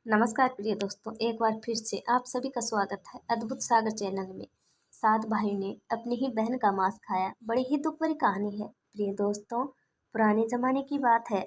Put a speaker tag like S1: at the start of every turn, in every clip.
S1: नमस्कार प्रिय दोस्तों, एक बार फिर से आप सभी का स्वागत है अद्भुत सागर चैनल में। 7 भाइयों ने अपनी ही बहन का मांस खाया। बड़ी ही दुख भरी कहानी है प्रिय दोस्तों। पुराने जमाने की बात है।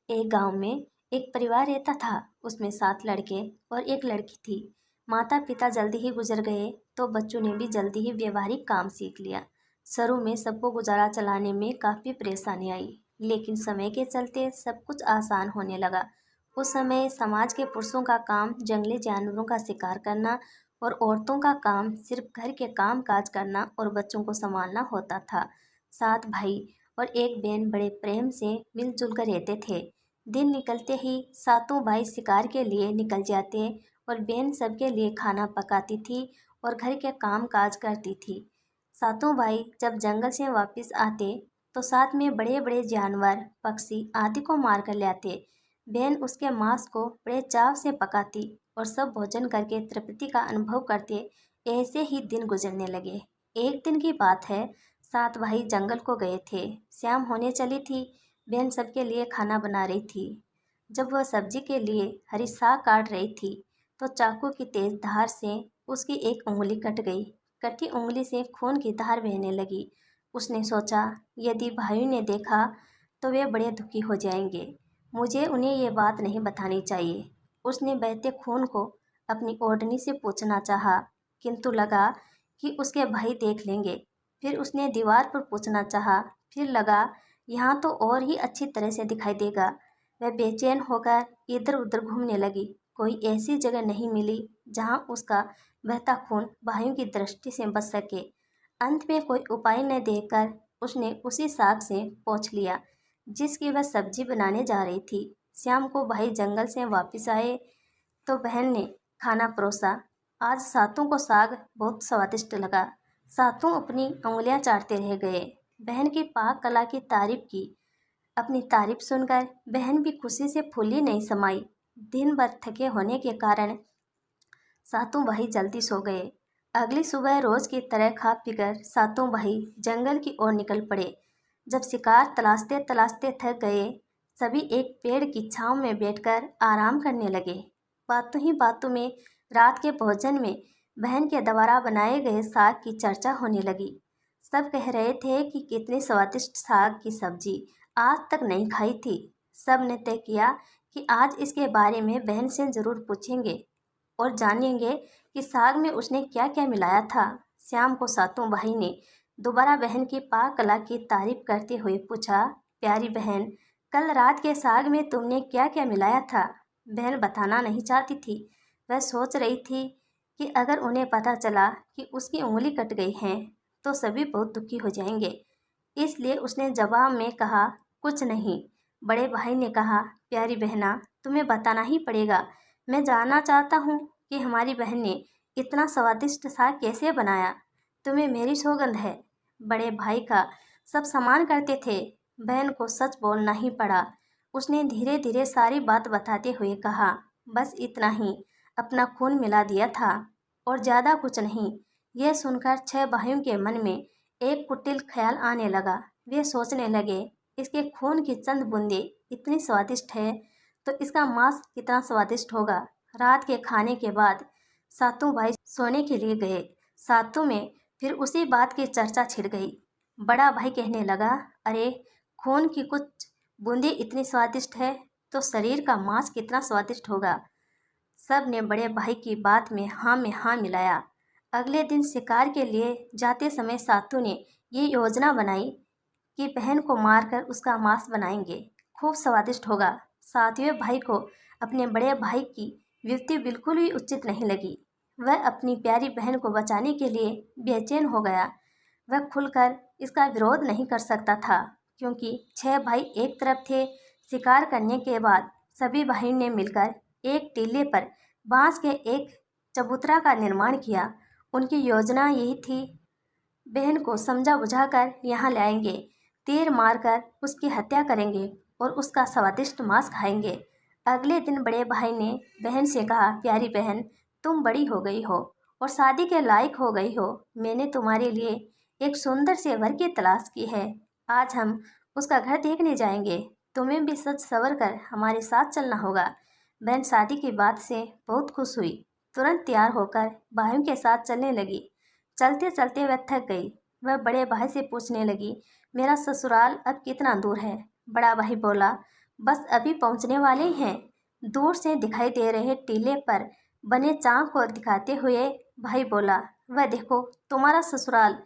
S1: एक गांव में एक परिवार रहता था। उसमें 7 लड़के और एक लड़की थी। माता पिता जल्दी ही गुजर गए तो बच्चों ने भी जल्दी ही व्यवहारिक काम सीख लिया। शुरू में सबको गुजारा चलाने में काफ़ी परेशानी आई, लेकिन समय के चलते सब कुछ आसान होने लगा। उस समय समाज के पुरुषों का काम जंगली जानवरों का शिकार करना और औरतों का काम सिर्फ घर के काम काज करना और बच्चों को संभालना होता था। 7 भाई और एक बहन बड़े प्रेम से मिलजुल कर रहते थे। दिन निकलते ही सातों भाई शिकार के लिए निकल जाते और बहन सबके लिए खाना पकाती थी और घर के काम काज करती थी। सातों भाई जब जंगल से वापस आते तो साथ में बड़े बड़े जानवर, पक्षी आदि को मार कर लाते। बहन उसके मांस को बड़े चाव से पकाती और सब भोजन करके तृप्ति का अनुभव करते। ऐसे ही दिन गुजरने लगे। एक दिन की बात है, 7 भाई जंगल को गए थे। शाम होने चली थी। बहन सबके लिए खाना बना रही थी। जब वह सब्जी के लिए हरी साग काट रही थी तो चाकू की तेज धार से उसकी एक उंगली कट गई। कटी उंगली से खून की धार बहने लगी। उसने सोचा, यदि भाइयों ने देखा तो वे बड़े दुखी हो जाएंगे। मुझे उन्हें ये बात नहीं बतानी चाहिए। उसने बहते खून को अपनी ओढ़नी से पोंछना चाहा, किंतु लगा कि उसके भाई देख लेंगे। फिर उसने दीवार पर पोंछना चाहा, फिर लगा यहाँ तो और ही अच्छी तरह से दिखाई देगा। वह बेचैन होकर इधर उधर घूमने लगी। कोई ऐसी जगह नहीं मिली जहाँ उसका बहता खून भाइयों की दृष्टि से बच सके। अंत में कोई उपाय न देखकर उसने उसी साग से पोंछ लिया जिसकी वह सब्जी बनाने जा रही थी। शाम को भाई जंगल से वापस आए तो बहन ने खाना परोसा। आज सातों को साग बहुत स्वादिष्ट लगा। सातों अपनी उंगलियां चाटते रह गए। बहन की पाक कला की तारीफ की। अपनी तारीफ सुनकर बहन भी खुशी से फूली नहीं समाई। दिन भर थके होने के कारण सातों भाई जल्दी सो गए। अगली सुबह रोज की तरह खा पीकर सातों भाई जंगल की ओर निकल पड़े। जब शिकार तलाशते तलाशते थक गए, सभी एक पेड़ की छांव में बैठकर आराम करने लगे। बातों ही बातों में रात के भोजन में बहन के द्वारा बनाए गए साग की चर्चा होने लगी। सब कह रहे थे कि कितनी स्वादिष्ट साग की सब्जी, आज तक नहीं खाई थी। सब ने तय किया कि आज इसके बारे में बहन से जरूर पूछेंगे और जानेंगे कि साग में उसने क्या क्या मिलाया था। शाम को सातों भाई ने दोबारा बहन की पाक कला की तारीफ करते हुए पूछा, प्यारी बहन, कल रात के साग में तुमने क्या क्या मिलाया था? बहन बताना नहीं चाहती थी। वह सोच रही थी कि अगर उन्हें पता चला कि उसकी उंगली कट गई है तो सभी बहुत दुखी हो जाएंगे। इसलिए उसने जवाब में कहा, कुछ नहीं। बड़े भाई ने कहा, प्यारी बहना, तुम्हें बताना ही पड़ेगा। मैं जानना चाहता हूँ कि हमारी बहन ने इतना स्वादिष्ट साग कैसे बनाया। तुम्हें मेरी सौगंध है। बड़े भाई का सब सम्मान करते थे। बहन को सच बोलना ही पड़ा। उसने धीरे धीरे सारी बात बताते हुए कहा, बस इतना ही, अपना खून मिला दिया था और ज़्यादा कुछ नहीं। यह सुनकर 6 भाइयों के मन में एक कुटिल ख्याल आने लगा। वे सोचने लगे, इसके खून की चंद बूंदें इतनी स्वादिष्ट है तो इसका मांस कितना स्वादिष्ट होगा। रात के खाने के बाद सातों भाई सोने के लिए गए। सातों में फिर उसी बात की चर्चा छिड़ गई। बड़ा भाई कहने लगा, अरे, खून की कुछ बूंदें इतनी स्वादिष्ट है तो शरीर का मांस कितना स्वादिष्ट होगा। सब ने बड़े भाई की बात में हाँ मिलाया। अगले दिन शिकार के लिए जाते समय सातों ने ये योजना बनाई कि बहन को मारकर उसका मांस बनाएंगे, खूब स्वादिष्ट होगा। सातवें भाई को अपने बड़े भाई की युक्ति बिल्कुल भी उचित नहीं लगी। वह अपनी प्यारी बहन को बचाने के लिए बेचैन हो गया। वह खुलकर इसका विरोध नहीं कर सकता था क्योंकि 6 भाई एक तरफ थे। शिकार करने के बाद सभी भाइयों ने मिलकर एक टीले पर बांस के एक चबूतरा का निर्माण किया। उनकी योजना यही थी, बहन को समझा बुझाकर यहाँ लाएंगे, तीर मारकर उसकी हत्या करेंगे और उसका स्वादिष्ट मांस खाएंगे। अगले दिन बड़े भाई ने बहन से कहा, प्यारी बहन, तुम बड़ी हो गई हो और शादी के लायक हो गई हो। मैंने तुम्हारे लिए एक सुंदर से वर की तलाश की है। आज हम उसका घर देखने जाएंगे। तुम्हें भी सज सवर कर हमारे साथ चलना होगा। बहन शादी की बात से बहुत खुश हुई। तुरंत तैयार होकर भाइयों के साथ चलने लगी। चलते चलते वह थक गई। वह बड़े भाई से पूछने लगी, मेरा ससुराल अब कितना दूर है? बड़ा भाई बोला, बस अभी पहुंचने वाले ही हैं। दूर से दिखाई दे रहे टीले पर बने चांद को दिखाते हुए भाई बोला, वह देखो तुम्हारा ससुराल,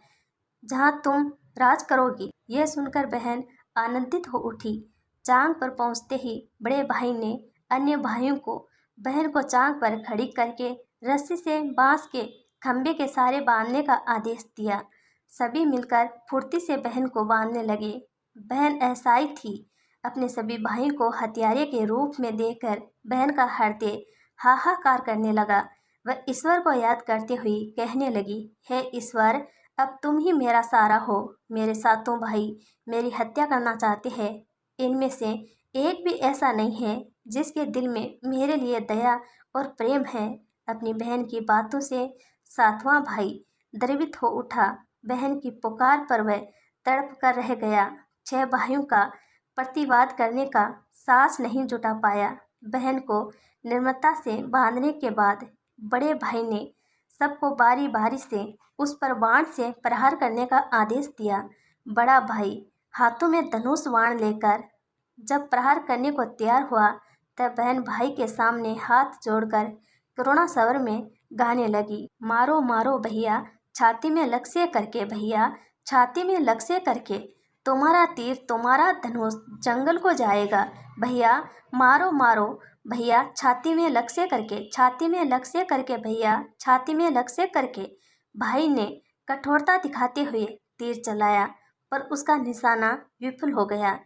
S1: जहाँ तुम राज करोगी। यह सुनकर बहन आनंदित हो उठी। चांद पर पहुंचते ही बड़े भाई ने अन्य भाइयों को बहन को चांद पर खड़ी करके रस्सी से बांस के खंभे के सहारे बांधने का आदेश दिया। सभी मिलकर फुर्ती से बहन को बांधने लगे। बहन असहाय थी। अपने सभी भाइयों को हत्यारे के रूप में देखकर बहन का हृदय हाहाकार करने लगा। वह ईश्वर को याद करते हुए कहने लगी, हे ईश्वर, अब तुम ही मेरा सहारा हो। मेरे सातों भाई मेरी हत्या करना चाहते हैं। इनमें से एक भी ऐसा नहीं है जिसके दिल में मेरे लिए दया और प्रेम है। अपनी बहन की बातों से सातवां भाई द्रवित हो उठा। बहन की पुकार पर वह तड़प कर रह गया। 6 भाइयों का प्रतिवाद करने का साहस नहीं जुटा पाया। बहन को निर्ममता से बांधने के बाद बड़े भाई ने सबको बारी बारी से उस पर बाण से प्रहार करने का आदेश दिया। बड़ा भाई हाथों में धनुष बाण लेकर जब प्रहार करने को तैयार हुआ, तब बहन भाई के सामने हाथ जोड़कर करुणा स्वर में गाने लगी, मारो मारो भैया, छाती में लक्ष्य करके भैया, छाती में लक्ष्य करके, तुम्हारा तीर तुम्हारा धनुष जंगल को जाएगा भैया, मारो मारो भैया, छाती में लक्ष्य करके, छाती में लक्ष्य करके भैया, छाती में लक्ष्य करके। भाई ने कठोरता दिखाते हुए तीर चलाया, पर उसका निशाना विफल हो गया।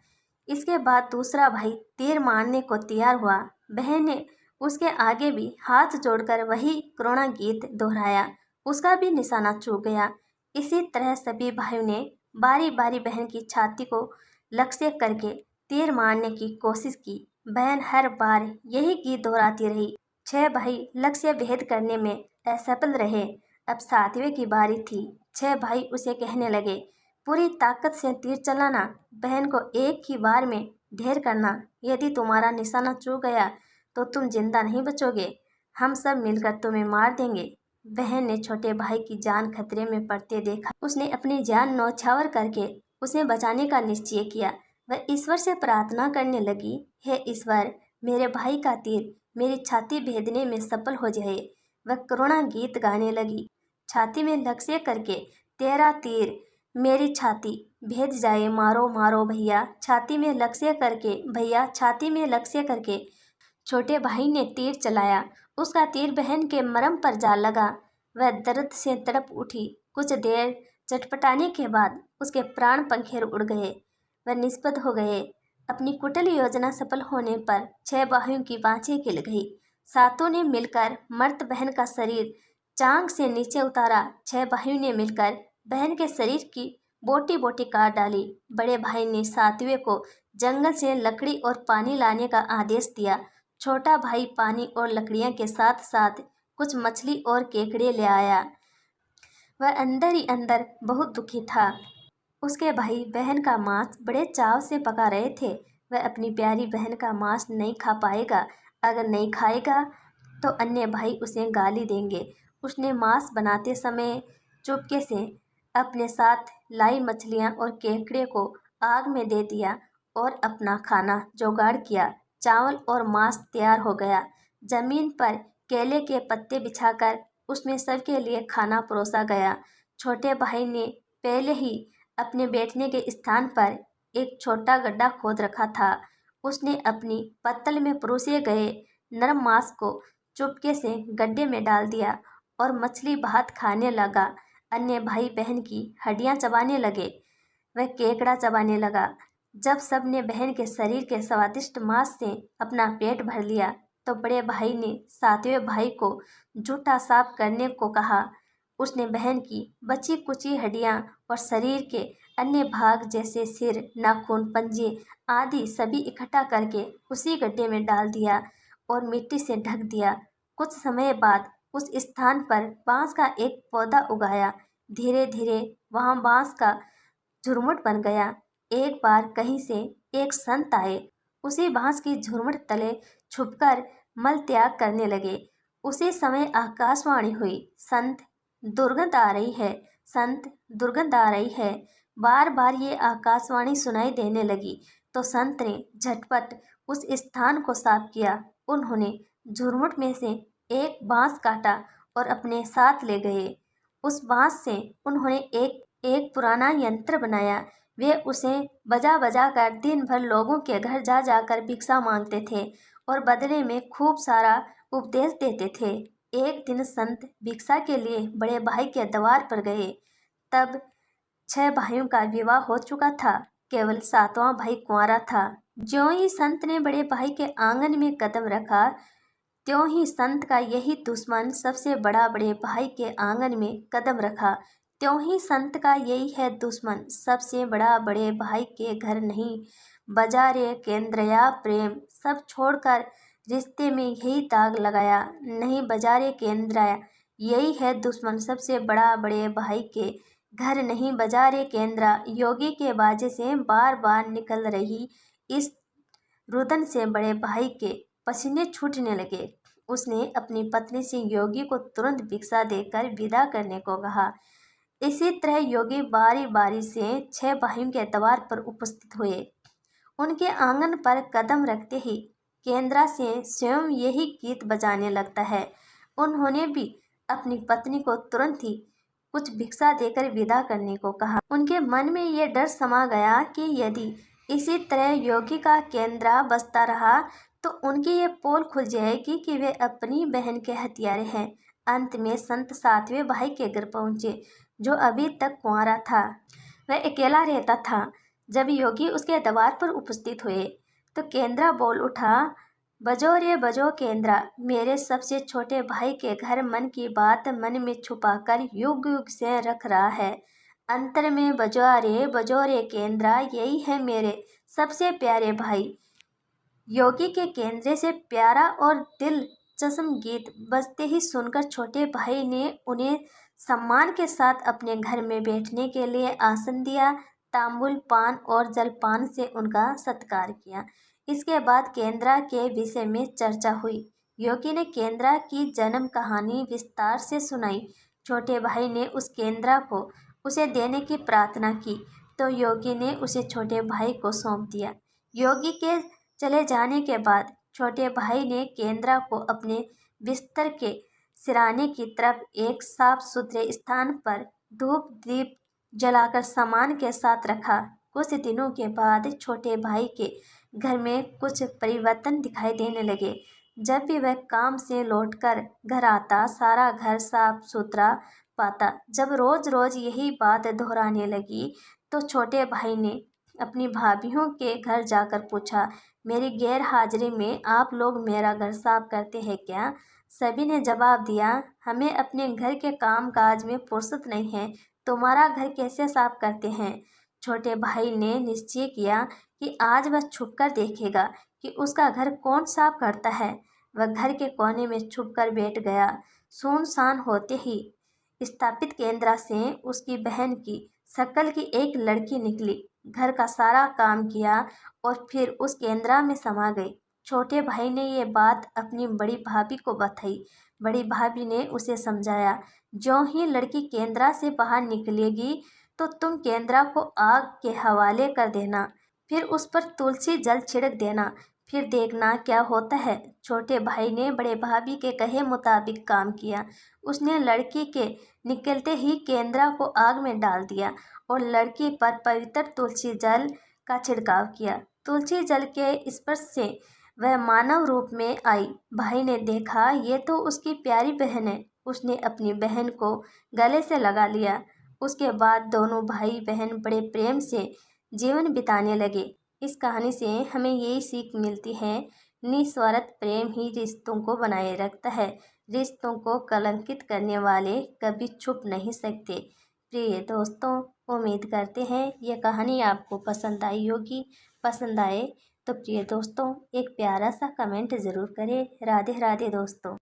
S1: इसके बाद दूसरा भाई तीर मारने को तैयार हुआ। बहन ने उसके आगे भी हाथ जोड़कर वही करुणा गीत दोहराया। उसका भी निशाना चूक गया। इसी तरह सभी भाइयों ने बारी बारी बहन की छाती को लक्ष्य करके तीर मारने की कोशिश की। बहन हर बार यही गीत दोहराती रही। 6 भाई लक्ष्य भेद करने में असफल रहे। अब सातवें की बारी थी। 6 भाई उसे कहने लगे, पूरी ताकत से तीर चलाना, बहन को एक ही बार में ढेर करना। यदि तुम्हारा निशाना चूक गया तो तुम जिंदा नहीं बचोगे। हम सब मिलकर तुम्हें मार देंगे। बहन ने छोटे भाई की जान खतरे में पड़ते देखा। उसने अपनी जान न्यौछावर करके उसे बचाने का निश्चय किया। वह ईश्वर से प्रार्थना करने लगी, हे ईश्वर, मेरे भाई का तीर मेरी छाती भेदने में सफल हो जाए। वह करुणा गीत गाने लगी, छाती में लक्ष्य करके तेरा तीर मेरी छाती भेद जाए, मारो मारो भैया, छाती में लक्ष्य करके भैया, छाती में लक्ष्य करके। छोटे भाई ने तीर चलाया। उसका तीर बहन के मरम पर जा लगा। वह दर्द से तड़प उठी। कुछ देर चटपटाने के बाद उसके प्राण पंखेर उड़ गए। वह निष्पद हो गए। अपनी कुटिल योजना सफल होने पर 6 भाइयों की बाँछें खिल गई। सातों ने मिलकर मर्त बहन का शरीर चांग से नीचे उतारा। 6 भाइयों ने मिलकर बहन के शरीर की बोटी बोटी काट डाली। बड़े भाई ने सातवें को जंगल से लकड़ी और पानी लाने का आदेश दिया। छोटा भाई पानी और लकड़ियां के साथ साथ कुछ मछली और केकड़े ले आया। वह अंदर ही अंदर बहुत दुखी था। उसके भाई बहन का मांस बड़े चाव से पका रहे थे। वह अपनी प्यारी बहन का मांस नहीं खा पाएगा। अगर नहीं खाएगा तो अन्य भाई उसे गाली देंगे। उसने मांस बनाते समय चुपके से अपने साथ लाई मछलियां और केकड़े को आग में दे दिया और अपना खाना जुगाड़ किया। चावल और मांस तैयार हो गया। जमीन पर केले के पत्ते बिछाकर उसमें सबके लिए खाना परोसा गया। छोटे भाई ने पहले ही अपने बैठने के स्थान पर एक छोटा गड्ढा खोद रखा था। उसने अपनी पत्तल में परोसे गए नरम मांस को चुपके से गड्ढे में डाल दिया और मछली भात खाने लगा। अन्य भाई बहन की हड्डियां चबाने लगे। वह केकड़ा चबाने लगा। जब सब ने बहन के शरीर के स्वादिष्ट मांस से अपना पेट भर लिया तो बड़े भाई ने सातवें भाई को जूठा साफ करने को कहा। उसने बहन की बची कुची हड्डियां और शरीर के अन्य भाग जैसे सिर, नाखून, पंजे आदि सभी इकट्ठा करके उसी गड्ढे में डाल दिया और मिट्टी से ढक दिया। कुछ समय बाद उस स्थान पर बांस का एक पौधा उगाया। धीरे धीरे वहां बांस का झुरमुट बन गया। एक बार कहीं से एक संत आए। उसी बांस की झुरमुट तले छुपकर मल त्याग करने लगे। उसी समय आकाशवाणी हुई, संत दुर्गंध आ रही है, संत दुर्गंध आ रही है। बार बार ये आकाशवाणी सुनाई देने लगी तो संत ने झटपट उस स्थान को साफ किया। उन्होंने झुरमुट में से एक बांस काटा और अपने साथ ले गए। उस बांस से उन्होंने एक एक पुराना यंत्र बनाया। वे उसे बजा बजा कर दिन भर लोगों के घर जा जाकर भिक्षा मांगते थे और बदले में खूब सारा उपदेश देते थे। एक दिन संत भिक्षा के लिए बड़े भाई के द्वार पर गए। तब 6 भाइयों का विवाह हो चुका था, केवल 7वां भाई कुंवारा था। ज्यों ही संत ने बड़े भाई के आंगन में कदम रखा, त्यों ही संत का यही दुश्मन सबसे बड़ा बड़े भाई के आंगन में कदम रखा। त्यों ही संत का यही है दुश्मन सबसे बड़ा बड़े भाई के घर नहीं बजा रे केंद्र या प्रेम, सब छोड़कर रिश्ते में यही दाग लगाया, नहीं बजा रे केंद्र। यही है दुश्मन सबसे बड़ा बड़े भाई के घर नहीं बजा रे केंद्र। योगी के बाजे से बार बार निकल रही इस रुदन से बड़े भाई के पसीने छूटने लगे। उसने अपनी पत्नी से योगी को तुरंत भिक्षा देकर विदा करने को कहा। इसी तरह योगी बारी बारी से 6 भाइयों के द्वार पर उपस्थित हुए। उनके आंगन पर कदम रखते ही केंद्रा से स्वयं यही गीत बजाने लगता है। उन्होंने भी अपनी पत्नी को तुरंत ही कुछ भिक्षा देकर विदा करने को कहा। उनके मन में ये डर समा गया कि यदि इसी तरह योगी का केंद्रा बजता रहा तो उनकी ये पोल खुल जाएगी कि वे अपनी बहन के हत्यारे हैं। अंत में संत 7वें भाई के घर पहुंचे, जो अभी तक कुंवारा था। वह अकेला रहता था। जब योगी उसके द्वार पर उपस्थित हुए तो केंद्रा बोल उठा, बजो रे बजो केंद्रा, मेरे सबसे छोटे भाई के घर मन की बात मन में छुपाकर युग युग से रख रहा है। अंतर में बजो रे केंद्रा, यही है मेरे सबसे प्यारे भाई। योगी के केंद्रे से प्यारा और दिलचस्म गीत बजते ही सुनकर छोटे भाई ने उन्हें सम्मान के साथ अपने घर में बैठने के लिए आसन दिया। तांबुल पान और जलपान से उनका सत्कार किया। इसके बाद केंद्रा के विषय में चर्चा हुई। योगी ने केंद्रा की जन्म कहानी विस्तार से सुनाई। छोटे भाई ने उस केंद्रा को उसे देने की प्रार्थना की तो योगी ने उसे छोटे भाई को सौंप दिया। योगी के चले जाने के बाद छोटे भाई ने केंद्रा को अपने बिस्तर के सिराने की तरफ एक साफ सुथरे स्थान पर धूप दीप जलाकर सामान के साथ रखा। कुछ दिनों के बाद छोटे भाई के घर में कुछ परिवर्तन दिखाई देने लगे। जब भी वह काम से लौटकर घर आता, सारा घर साफ सुथरा पाता। जब रोज रोज यही बात दोहराने लगी तो छोटे भाई ने अपनी भाभीियों के घर जाकर पूछा, मेरी गैर हाजिरी में आप लोग मेरा घर साफ करते हैं क्या? सभी ने जवाब दिया, हमें अपने घर के काम काज में फुर्सत नहीं है, तुम्हारा घर कैसे साफ करते हैं? छोटे भाई ने निश्चय किया कि आज वह छुपकर देखेगा कि उसका घर कौन साफ करता है। वह घर के कोने में छुपकर बैठ गया। सुनसान होते ही स्थापित केंद्रा से उसकी बहन की शक्ल की एक लड़की निकली, घर का सारा काम किया और फिर उस केंद्रा में समा गई। छोटे भाई ने ये बात अपनी बड़ी भाभी को बताई। बड़ी भाभी ने उसे समझाया, ज्यों ही लड़की केंद्रा से बाहर निकलेगी तो तुम केंद्रा को आग के हवाले कर देना, फिर उस पर तुलसी जल छिड़क देना, फिर देखना क्या होता है। छोटे भाई ने बड़े भाभी के कहे मुताबिक काम किया। उसने लड़की के निकलते ही केंद्रा को आग में डाल दिया और लड़की पर पवित्र तुलसी जल का छिड़काव किया। तुलसी जल के स्पर्श से वह मानव रूप में आई। भाई ने देखा ये तो उसकी प्यारी बहन है। उसने अपनी बहन को गले से लगा लिया। उसके बाद दोनों भाई बहन बड़े प्रेम से जीवन बिताने लगे। इस कहानी से हमें यही सीख मिलती है, निस्वार्थ प्रेम ही रिश्तों को बनाए रखता है। रिश्तों को कलंकित करने वाले कभी छुप नहीं सकते। प्रिय दोस्तों, उम्मीद करते हैं ये कहानी आपको पसंद आई होगी। पसंद आए तो प्रिय दोस्तों एक प्यारा सा कमेंट ज़रूर करें। राधे राधे दोस्तों।